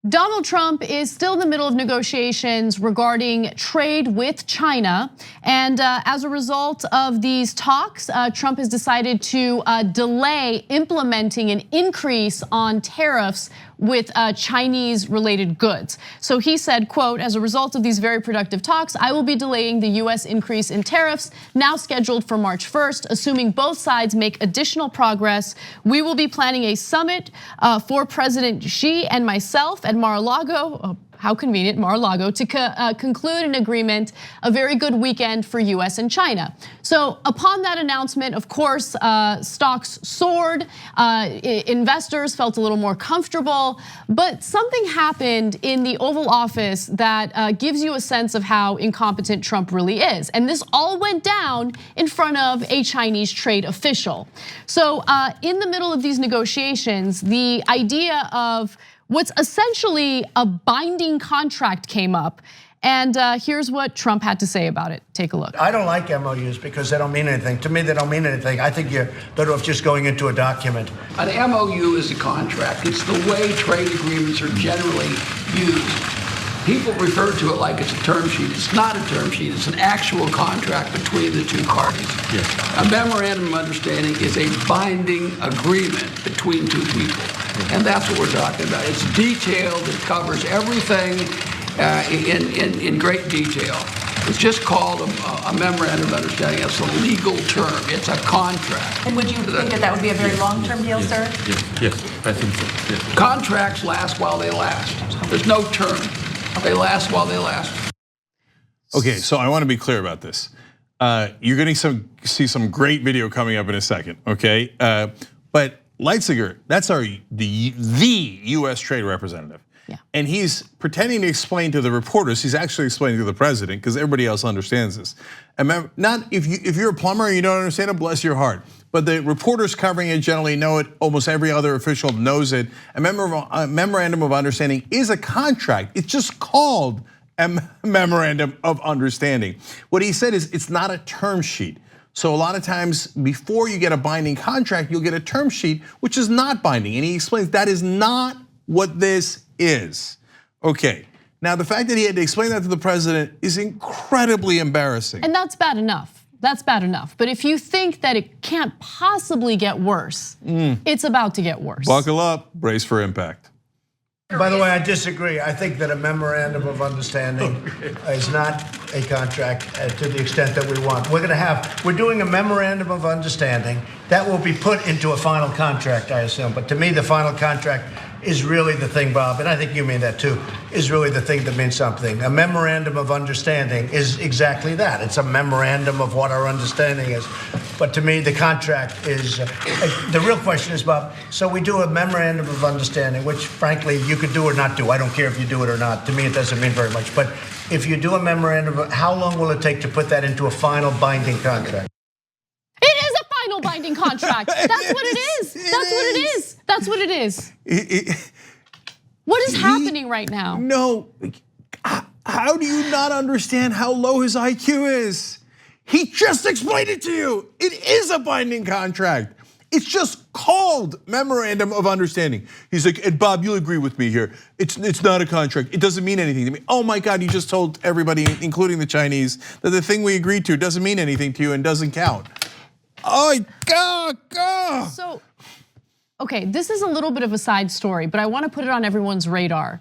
Donald Trump is still in the middle of negotiations regarding trade with China. And as a result of these talks, Trump has decided to delay implementing an increase on tariffs with Chinese related goods. So he said, quote, as a result of these very productive talks, I will be delaying the US increase in tariffs now scheduled for March 1st, assuming both sides make additional progress. We will be planning a summit for President Xi and myself at Mar-a-Lago. How convenient, Mar-a-Lago, to conclude an agreement, a very good weekend for US and China. So upon that announcement, of course, stocks soared, investors felt a little more comfortable, but something happened in the Oval Office that gives you a sense of how incompetent Trump really is. And this all went down in front of a Chinese trade official. So in the middle of these negotiations, the idea of what's essentially a binding contract came up. And here's what Trump had to say about it. Take a look. I don't like MOUs because they don't mean anything. To me, they don't mean anything. I think you're better off just going into a document. An MOU is a contract. It's the way trade agreements are generally used. People refer to it like it's a term sheet. It's not a term sheet. It's an actual contract between the two parties. Yes. A memorandum of understanding is a binding agreement between two people. And that's what we're talking about. It's detailed. It covers everything in great detail. It's just called a memorandum of understanding. It's a legal term. It's a contract. And would you think that would be a very long-term deal, sir? Yes, I think so. Yes. Contracts last while they last. There's no term. They last while they last. Okay, so I want to be clear about this. You're going to see some great video coming up in a second, okay? But Leitziger, that's the US trade representative. Yeah. And he's pretending to explain to the reporters, he's actually explaining to the president because everybody else understands this. And remember, not if you're a plumber and you don't understand it, bless your heart. But the reporters covering it generally know it, almost every other official knows it. A memorandum of understanding is a contract. It's just called a memorandum of understanding. What he said is it's not a term sheet. So a lot of times before you get a binding contract, you'll get a term sheet, which is not binding. And he explains that is not what this is. Okay, now the fact that he had to explain that to the president is incredibly embarrassing. And that's bad enough, that's bad enough. But if you think that it can't possibly get worse, it's about to get worse. Buckle up, brace for impact. By the way, I disagree. I think that a memorandum of understanding is not a contract to the extent that we want. We're doing a memorandum of understanding that will be put into a final contract, I assume. But to me, the final contract is really the thing, Bob, and I think you mean that too, is really the thing that means something. A memorandum of understanding is exactly that. It's a memorandum of what our understanding is. But to me, the contract is, the real question is, Bob, so we do a memorandum of understanding, which frankly, you could do or not do. I don't care if you do it or not. To me, it doesn't mean very much. But if you do a memorandum, how long will it take to put that into a final binding contract? It is a final binding contract. That's what it is. That's what it is. That's what it is. What is happening right now? No, how do you not understand how low his IQ is? He just explained it to you. It is a binding contract. It's just called memorandum of understanding. He's like, and Bob, you'll agree with me here. It's not a contract. It doesn't mean anything to me. Oh my God, you just told everybody, including the Chinese, that the thing we agreed to doesn't mean anything to you and doesn't count. Oh, God. So, okay, this is a little bit of a side story, but I want to put it on everyone's radar.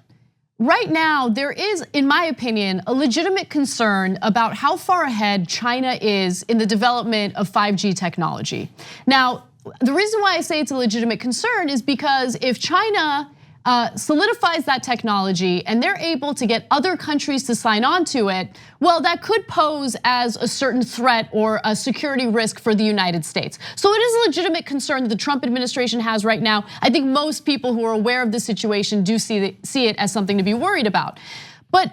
Right now, there is, in my opinion, a legitimate concern about how far ahead China is in the development of 5G technology. Now, the reason why I say it's a legitimate concern is because if China solidifies that technology and they're able to get other countries to sign on to it, well, that could pose as a certain threat or a security risk for the United States. So it is a legitimate concern that the Trump administration has right now. I think most people who are aware of the situation do see it as something to be worried about. But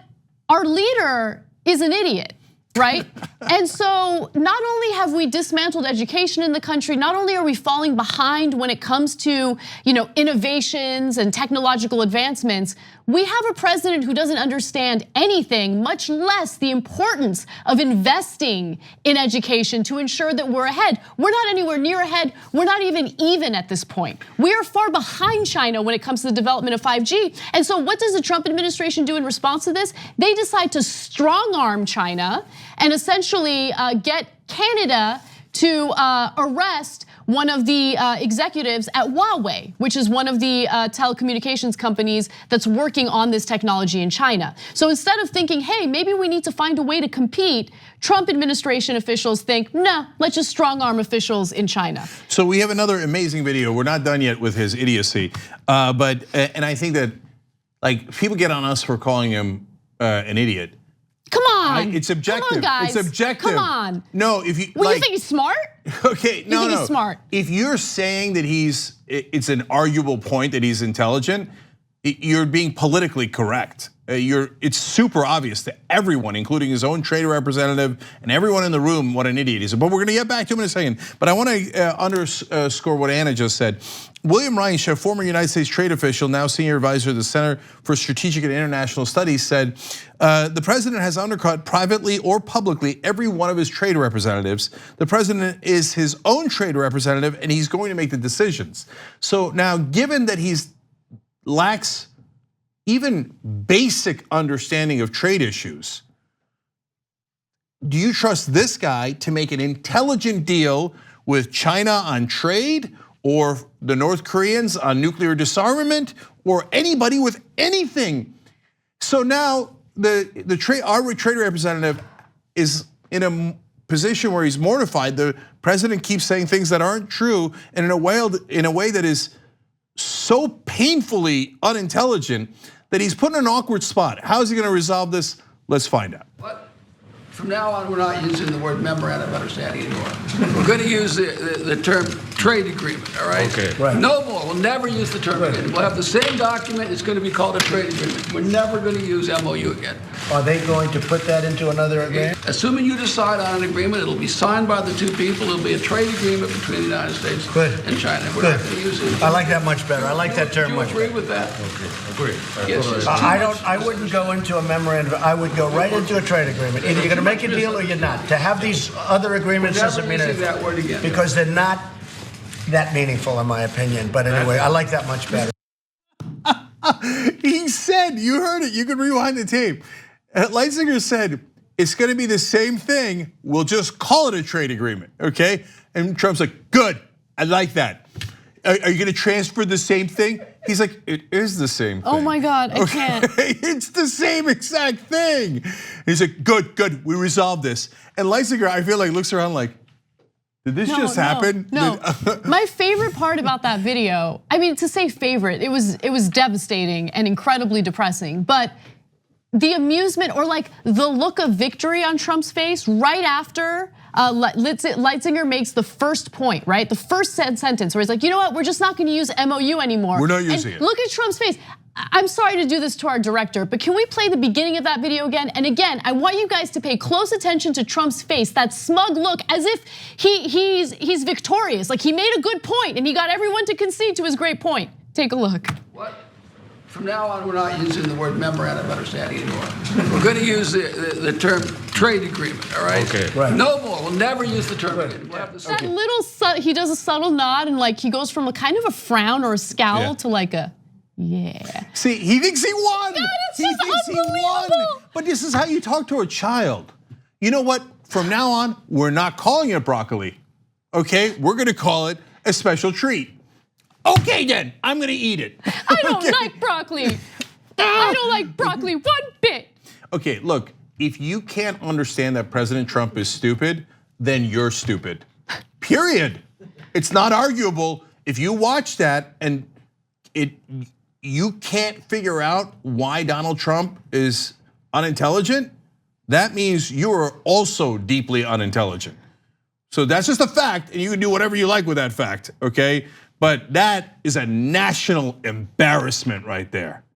our leader is an idiot. right? And so not only have we dismantled education in the country, not only are we falling behind when it comes to innovations and technological advancements, we have a president who doesn't understand anything, much less the importance of investing in education to ensure that we're ahead. We're not anywhere near ahead. We're not even at this point. We are far behind China when it comes to the development of 5G. And so what does the Trump administration do in response to this? They decide to strong arm China and essentially get Canada to arrest one of the executives at Huawei, which is one of the telecommunications companies that's working on this technology in China. So instead of thinking, hey, maybe we need to find a way to compete, Trump administration officials think, no, let's just strong arm officials in China. So we have another amazing video. We're not done yet with his idiocy, and I think that people get on us for calling him an idiot. Come on, it's objective. Come on, guys. It's objective. Come on. No, if you you think he's smart? Okay, no, you think he's smart? If you're saying that it's an arguable point that he's intelligent, you're being politically correct. It's super obvious to everyone, including his own trade representative and everyone in the room, what an idiot he is. But we're going to get back to him in a second. But I want to underscore what Anna just said. William Reich, former United States trade official, now senior advisor to the Center for Strategic and International Studies, said the president has undercut privately or publicly every one of his trade representatives. The president is his own trade representative, and he's going to make the decisions. So now, given that he lacks even basic understanding of trade issues, do you trust this guy to make an intelligent deal with China on trade, or the North Koreans on nuclear disarmament, or anybody with anything? So now our trade representative is in a position where he's mortified. The president keeps saying things that aren't true, and in a way that is so painfully unintelligent that he's put in an awkward spot. How is he going to resolve this? Let's find out. From now on, we're not using the word memorandum of understanding anymore. We're going to use the term trade agreement, all right? Okay. Right. No more. We'll never use the term agreement. We'll have the same document. It's going to be called a trade agreement. We're never going to use MOU again. Are they going to put that into another agreement? Assuming you decide on an agreement, it'll be signed by the two people. It'll be a trade agreement between the United States and China. We're not going to use it. I like that much better. I like that term much better. Do you agree with that? Agree. Yes. I wouldn't go into a memorandum. I would go right into a trade agreement. Either you're going to make a deal or you're not. To have these other agreements doesn't mean anything. That word again. Because they're not that meaningful, in my opinion. But anyway, I like that much better. He said, you heard it, you can rewind the tape. Leitzinger said, it's gonna be the same thing, we'll just call it a trade agreement, okay? And Trump's like, good, I like that. Are you gonna transfer the same thing? He's like, it is the same thing. Oh my God, I can't. It's the same exact thing. He's like, good, we resolved this. And Leitzinger, I feel like, looks around like, did this just happen? No. My favorite part about that video, I mean, to say favorite, it was devastating and incredibly depressing, but the amusement or like the look of victory on Trump's face right after Leitzinger makes the first point, right? The first sentence where he's like, you know what, we're just not gonna use MOU anymore. We're not using it. Look at Trump's face. I'm sorry to do this to our director, but can we play the beginning of that video again? And again, I want you guys to pay close attention to Trump's face, that smug look, as if he's victorious, like he made a good point and he got everyone to concede to his great point. Take a look. From now on, we're not using the word memorandum of understanding anymore. We're going to use the term trade agreement, all right? Okay. Right. No more. We'll never use the term agreement. We'll have the same. That little, he does a subtle nod and like he goes from a kind of a frown or a scowl to like a, yeah. See, he thinks he won. God, it's He just thinks he won. unbelievable. But this is how you talk to a child. You know what? From now on, we're not calling it broccoli. Okay, we're gonna call it a special treat. Okay then, I'm gonna eat it. I don't like broccoli. I don't like broccoli one bit. Okay, look, if you can't understand that President Trump is stupid, then you're stupid. Period. It's not arguable. If you watch that and you can't figure out why Donald Trump is unintelligent, that means you are also deeply unintelligent. So that's just a fact, and you can do whatever you like with that fact, okay? But that is a national embarrassment right there.